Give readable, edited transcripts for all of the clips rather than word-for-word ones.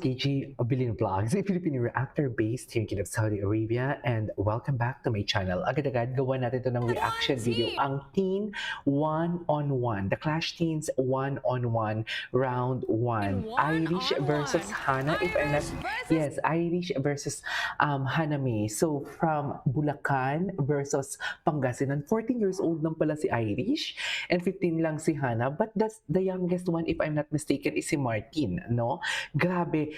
KG Bilin Vlogs, a Filipino reactor based here in Kingdom of Saudi Arabia, and welcome back to my channel. Agad-agad gawa natin ito ng reaction video, ang Teen One-on-One, The Clash Teens One-on-One Round 1. Irish versus Hana, if I'm not, yes, Irish versus Hana May. So from Bulacan versus Pangasinan, 14 years old lang pala si Irish and 15 lang si Hana, but that's the youngest one, if I'm not mistaken, is si Martin, no? Grabe.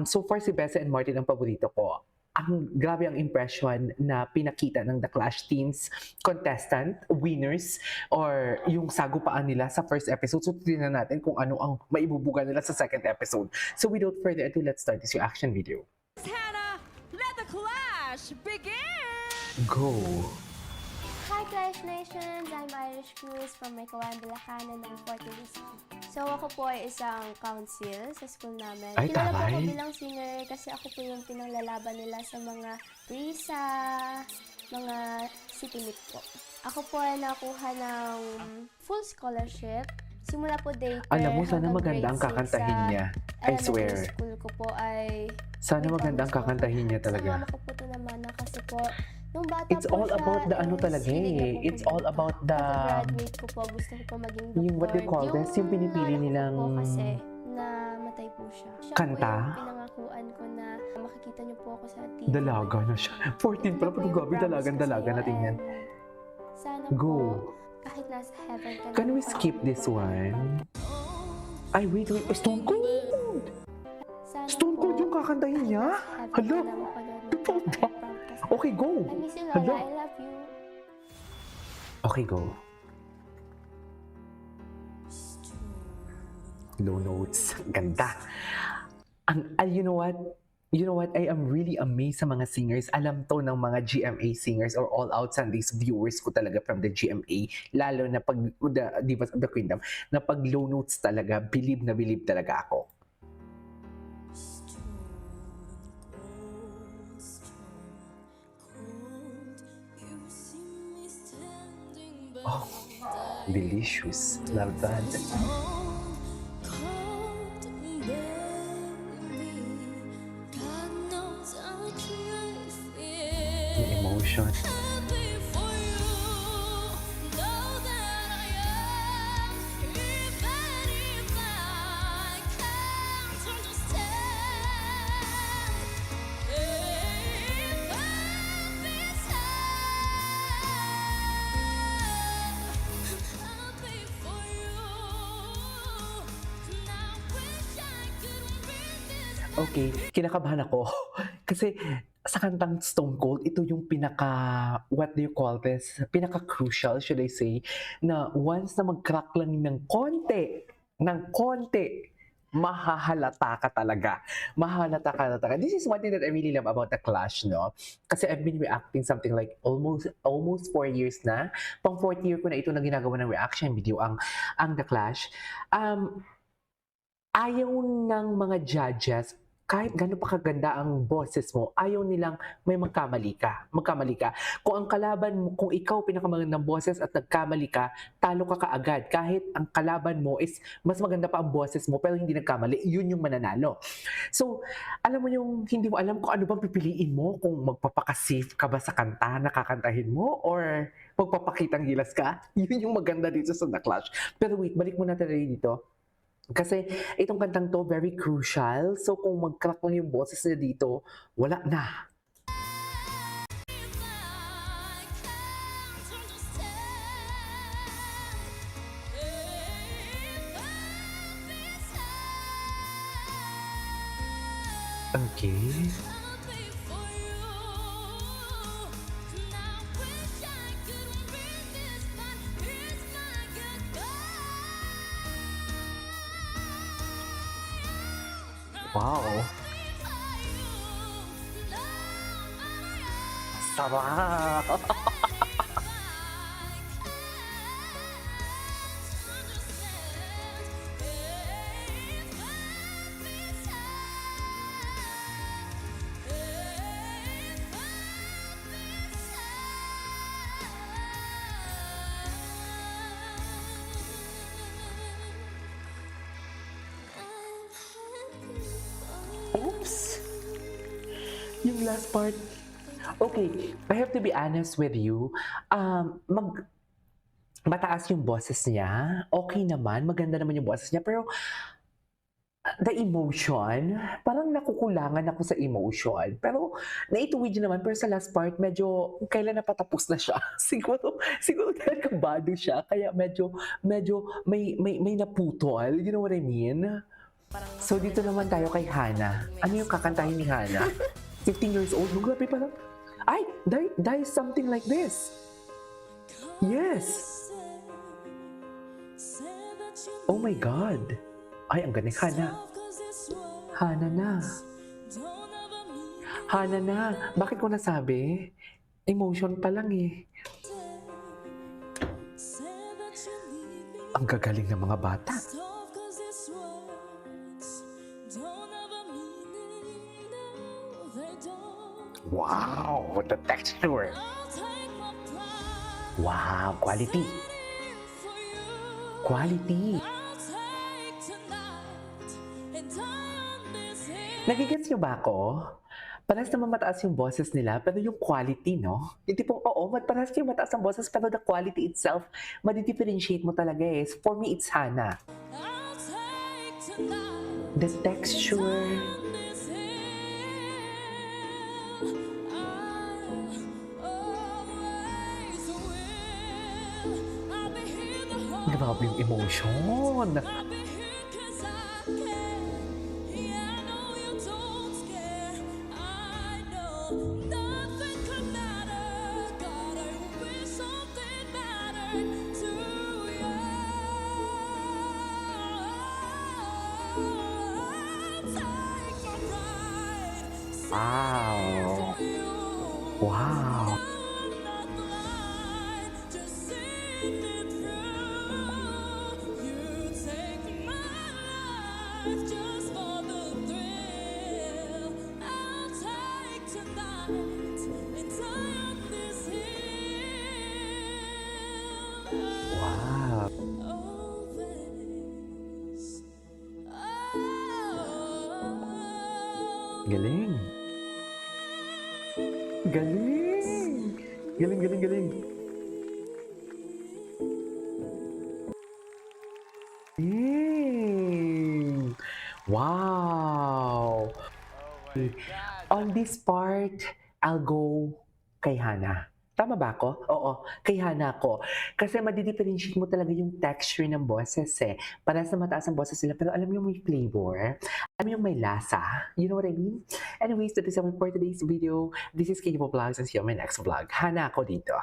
So far si Bessa and Martin ang paborito ko. Grabe ang impression na pinakita ng The Clash Teens contestant, winners, or yung sagupaan nila sa first episode. So tingnan natin kung ano ang maibubuga nila sa second episode. So without further ado, let's start this reaction video. Hannah, let the clash begin! Go! Hi Clash Nations! I'm Irish Cruz from Maykawan, Bulacan, and I'm 40 years old. So ako po ay isang council sa school namin. Ay, Kilala po taray. ako bilang singer kasi ako po yung pinaglalaban nila sa mga prisa, mga city meet po. Ako po ay nakuha ng full scholarship. Simula po daycare Alam mo, sana hanggang maganda ang grade 6 kakantahin sa niya. I elementary swear. school ko po ay Sana maganda ang kakantahin niya sa talaga. mama ko po ito naman na kasi po nung bata It's po all siya, about the ano is talaga hilig niya eh. po It's all kumanta. about the Pagka-graduate ko po, gusto ko po maging doktor. yung what do you call this? Yung pinipili nanay ko nilang po kasi na matay po siya. Siya kanta? po yung pinangakuan ko na makikita niyo po ako sa TV. Dalaga na siya. 14 pala, pero grabe dalagan-dalaga na tingnan. Sana Go. po, kahit nasa heaven ka na Can we po, skip this one? Ay, wait. Stone Cold! sana Stone po, Cold yung kakantahin niya? kahit nasa Hala! heaven ka na mapanood mo Totoo po, ba? I promise. Okay, go! I miss you, Hala! Lola. I love you. Okay, go. Low notes. Ganda. You know what? You know what? I am really amazed sa mga singers. Alam to ng mga GMA singers or All Out Sundays viewers ko talaga from the GMA. Lalo na pag the Divas of the Kingdom, na pag low notes talaga, believe na believe talaga ako. Oh, delicious. Love that. The emotion. Okay, kinakabahan ako. Kasi sa kantang Stone Cold, ito yung what do you call this? Pinaka-crucial, should I say, na once na mag-crack lang ng konti, mahahalata ka talaga. Mahahalata ka talaga. This is one thing that I really love about The Clash, no? Kasi I've been reacting something like almost 4 years na. Pang 4th year ko na ito na ginagawa ng reaction video, ang The Clash. Ayaw ng mga judges, kahit gano'n pa kaganda ang boses mo, ayaw nilang may magkamali ka. Kung ang kalaban mo, kung ikaw pinakamagandang boses at nagkamali ka, talo ka kaagad. Kahit ang kalaban mo is mas maganda pa ang boses mo pero hindi nagkamali, yun yung mananalo. So, alam mo yung hindi mo alam kung ano bang pipiliin mo, kung magpapaka-safe ka ba sa kanta na kakantahin mo or magpapakitang gilas ka. Yun yung maganda dito sa The Clash. Pero wait, balik muna tayo dito. Kasi itong kantang to, very crucial. So kung mag-crack lang yung boses niya dito, wala na. Okay. Wow! Sarap! last part. Okay, I have to be honest with you. Mataas yung boses niya. Okay naman, maganda naman yung boses niya. Pero the emotion, parang nakukulangan ako sa emotion. Pero naituwid niya naman. Pero sa last part, medyo kailan na patapos na siya. siguro dahil kabado siya. Kaya medyo may naputol. You know what I mean? So dito naman tayo kay Hana. Ano yung kakantahin ni Hana? 15 years old. No, grabe parang, ay, die something like this. Yes. Oh my God. Ay, ang galing. Hana. Hana na. Hana na. Bakit ko nasabi? Emotion pa lang eh. Ang gagaling ng mga bata. Wow, the texture. Wow, quality. Quality. Nagigets niyo ba ako? Parehas naman mataas yung boses nila, pero yung quality, no? Yung tipong, oo, parehas yung mataas ang boses, pero the quality itself, madidifferentiate mo talaga eh. For me, it's Hana. The texture. Grabe yung emotion. Wow. Wow. Wow. Galing. Galing. Galing, galing, galing. Galing. Wow. On this part, I'll go kay Hana. Tama ba ako? Oo, kay Hana ako. Kasi madidifferentiate mo talaga yung texture ng boses eh. Parehas na mataas ang boses nila, pero alam mo yung may flavor? Alam mo yung may lasa? You know what I mean? Anyways, that is all for today's video. This is Katie Vlogs and see you on my next vlog. Hana ako dito.